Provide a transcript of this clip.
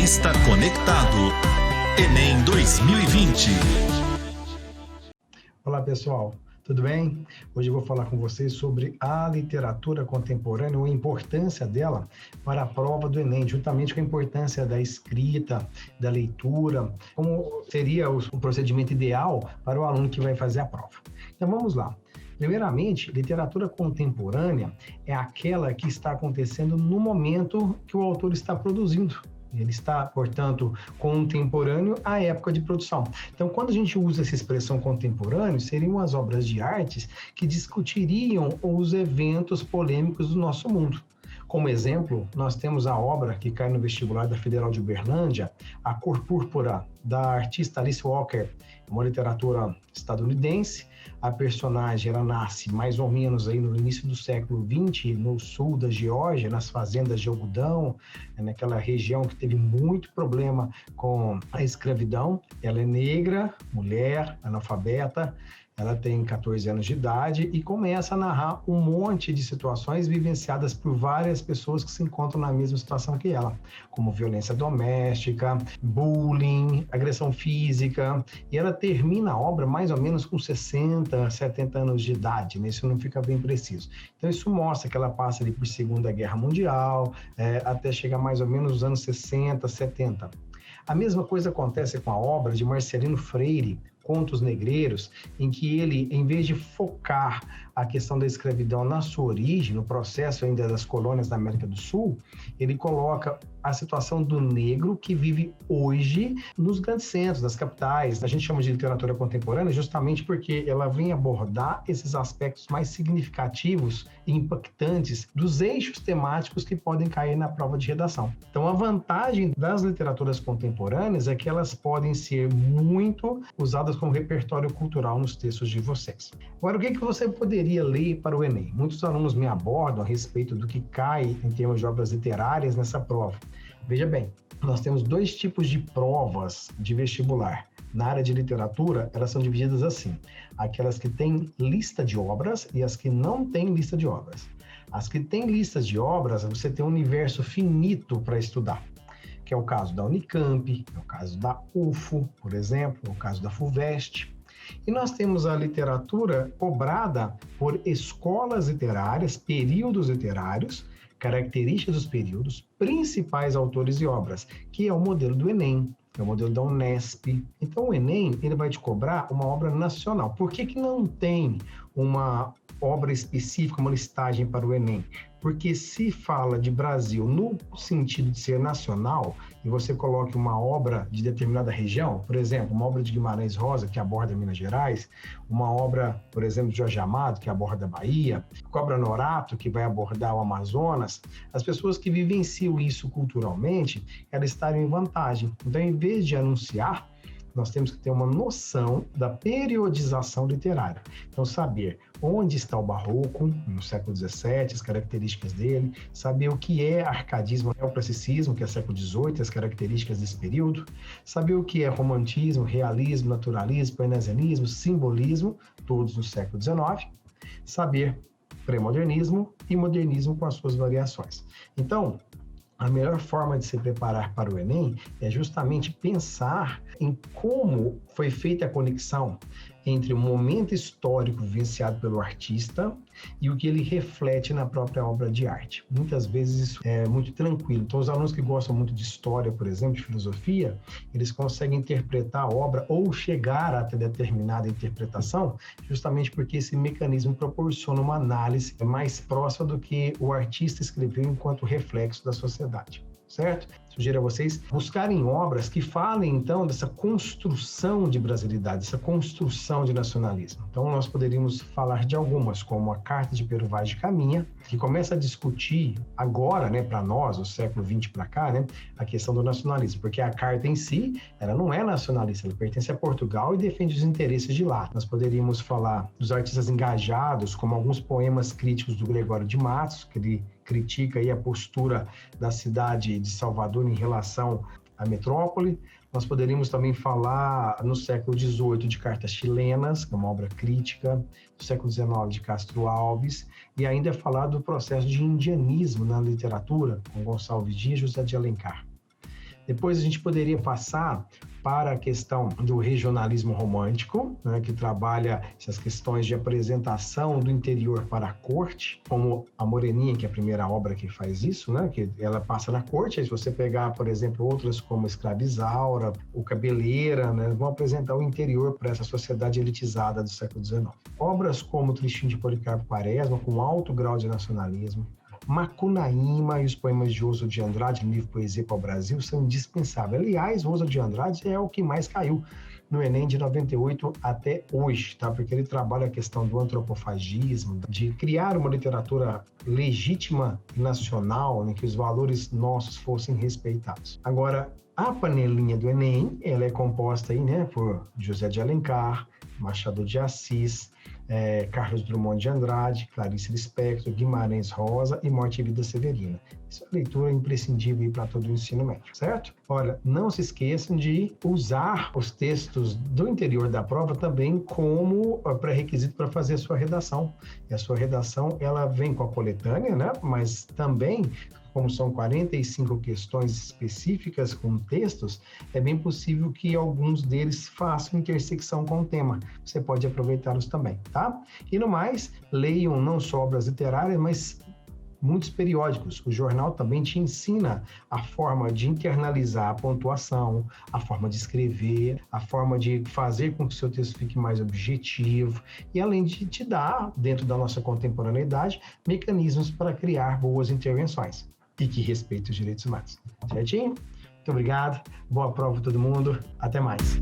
Artista Conectado. Enem 2020. Olá pessoal, tudo bem? Hoje eu vou falar com vocês sobre a literatura contemporânea, a importância dela para a prova do Enem, juntamente com a importância da escrita, da leitura, como seria o procedimento ideal para o aluno que vai fazer a prova. Então vamos lá. Primeiramente, literatura contemporânea é aquela que está acontecendo no momento que o autor está produzindo. Ele está, portanto, contemporâneo à época de produção. Então, quando a gente usa essa expressão contemporâneo, seriam as obras de artes que discutiriam os eventos polêmicos do nosso mundo. Como exemplo, nós temos a obra que cai no vestibular da Federal de Uberlândia, A Cor Púrpura, da artista Alice Walker, uma literatura estadunidense. A personagem ela nasce mais ou menos aí no início do século XX, no sul da Geórgia, nas fazendas de algodão, naquela região que teve muito problema com a escravidão. Ela é negra, mulher, analfabeta, ela tem 14 anos de idade e começa a narrar um monte de situações vivenciadas por várias pessoas que se encontram na mesma situação que ela, como violência doméstica, bullying, agressão física, e ela termina a obra mais ou menos com 60, 70 anos de idade, né? Isso não fica bem preciso. Então isso mostra que ela passa ali por Segunda Guerra Mundial, até chegar mais ou menos nos anos 60, 70. A mesma coisa acontece com a obra de Marcelino Freire, Contos Negreiros, em que ele, em vez de focar a questão da escravidão na sua origem, no processo ainda das colônias da América do Sul, ele coloca a situação do negro que vive hoje nos grandes centros, das capitais. A gente chama de literatura contemporânea justamente porque ela vem abordar esses aspectos mais significativos e impactantes dos eixos temáticos que podem cair na prova de redação. Então, a vantagem das literaturas contemporâneas é que elas podem ser muito usadas como repertório cultural nos textos de vocês. Agora, o que você poderia ler para o Enem? Muitos alunos me abordam a respeito do que cai em termos de obras literárias nessa prova. Veja bem, nós temos dois tipos de provas de vestibular. Na área de literatura, elas são divididas assim: aquelas que têm lista de obras e as que não têm lista de obras. As que têm listas de obras, você tem um universo finito para estudar, que é o caso da Unicamp, é o caso da UFO, por exemplo, é o caso da FUVEST. E nós temos a literatura cobrada por escolas literárias, períodos literários, características dos períodos, principais autores e obras, que é o modelo do Enem, é o modelo da Unesp. Então, o Enem ele vai te cobrar uma obra nacional. Por que não tem uma obra específica, uma listagem para o Enem? Porque se fala de Brasil no sentido de ser nacional, e você coloca uma obra de determinada região, por exemplo, uma obra de Guimarães Rosa, que aborda Minas Gerais, uma obra, por exemplo, de Jorge Amado, que aborda a Bahia, Cobra Norato, que vai abordar o Amazonas, as pessoas que vivenciam isso culturalmente, elas estariam em vantagem. Então, em vez de anunciar, nós temos que ter uma noção da periodização literária. Então, saber onde está o barroco, no século XVII, as características dele, saber o que é arcadismo, neoclassicismo, que é século XVIII, as características desse período, saber o que é romantismo, realismo, naturalismo, parnasianismo, simbolismo, todos no século XIX, saber pré-modernismo e modernismo com as suas variações. Então, a melhor forma de se preparar para o Enem é justamente pensar em como foi feita a conexão entre o momento histórico vivenciado pelo artista e o que ele reflete na própria obra de arte. Muitas vezes isso é muito tranquilo. Então, os alunos que gostam muito de história, por exemplo, de filosofia, eles conseguem interpretar a obra ou chegar até determinada interpretação, justamente porque esse mecanismo proporciona uma análise mais próxima do que o artista escreveu enquanto reflexo da sociedade. Certo? Sugiro a vocês buscarem obras que falem, então, dessa construção de brasilidade, dessa construção de nacionalismo. Então, nós poderíamos falar de algumas, como a Carta de Pero Vaz de Caminha, que começa a discutir agora, né, para nós, no século XX para cá, né, a questão do nacionalismo, porque a carta em si, ela não é nacionalista, ela pertence a Portugal e defende os interesses de lá. Nós poderíamos falar dos artistas engajados, como alguns poemas críticos do Gregório de Matos, que ele critica aí a postura da cidade de Salvador em relação à metrópole. Nós poderíamos também falar, no século XVIII, de Cartas Chilenas, que é uma obra crítica, do século XIX, de Castro Alves, e ainda falar do processo de indianismo na literatura, com Gonçalves Dias e José de Alencar. Depois a gente poderia passar para a questão do regionalismo romântico, né, que trabalha essas questões de apresentação do interior para a corte, como a Moreninha, que é a primeira obra que faz isso, né, que ela passa na corte. Aí se você pegar, por exemplo, outras como Escravizaura, o Cabeleira, né, vão apresentar o interior para essa sociedade elitizada do século XIX. Obras como Tristinho de Policarpo Quaresma, com alto grau de nacionalismo, Macunaíma e os poemas de Oswald de Andrade, no livro Poesia para o Brasil, são indispensáveis. Aliás, Oswald de Andrade é o que mais caiu no Enem de 98 até hoje, tá? Porque ele trabalha a questão do antropofagismo, de criar uma literatura legítima e nacional, em que os valores nossos fossem respeitados. Agora, a panelinha do Enem, ela é composta aí, né, por José de Alencar, Machado de Assis, Carlos Drummond de Andrade, Clarice Lispector, Guimarães Rosa e Morte e Vida Severina. Isso é uma leitura imprescindível para todo o ensino médio, certo? Olha, não se esqueçam de usar os textos do interior da prova também como pré-requisito para fazer a sua redação. E a sua redação, ela vem com a coletânea, né? Mas também, como são 45 questões específicas com textos, é bem possível que alguns deles façam intersecção com o tema. Você pode aproveitá-los também, tá? E no mais, leiam não só obras literárias, mas muitos periódicos. O jornal também te ensina a forma de internalizar a pontuação, a forma de escrever, a forma de fazer com que o seu texto fique mais objetivo e além de te dar, dentro da nossa contemporaneidade, mecanismos para criar boas intervenções e que respeitem os direitos humanos. Certinho? Muito obrigado. Boa prova a todo mundo. Até mais.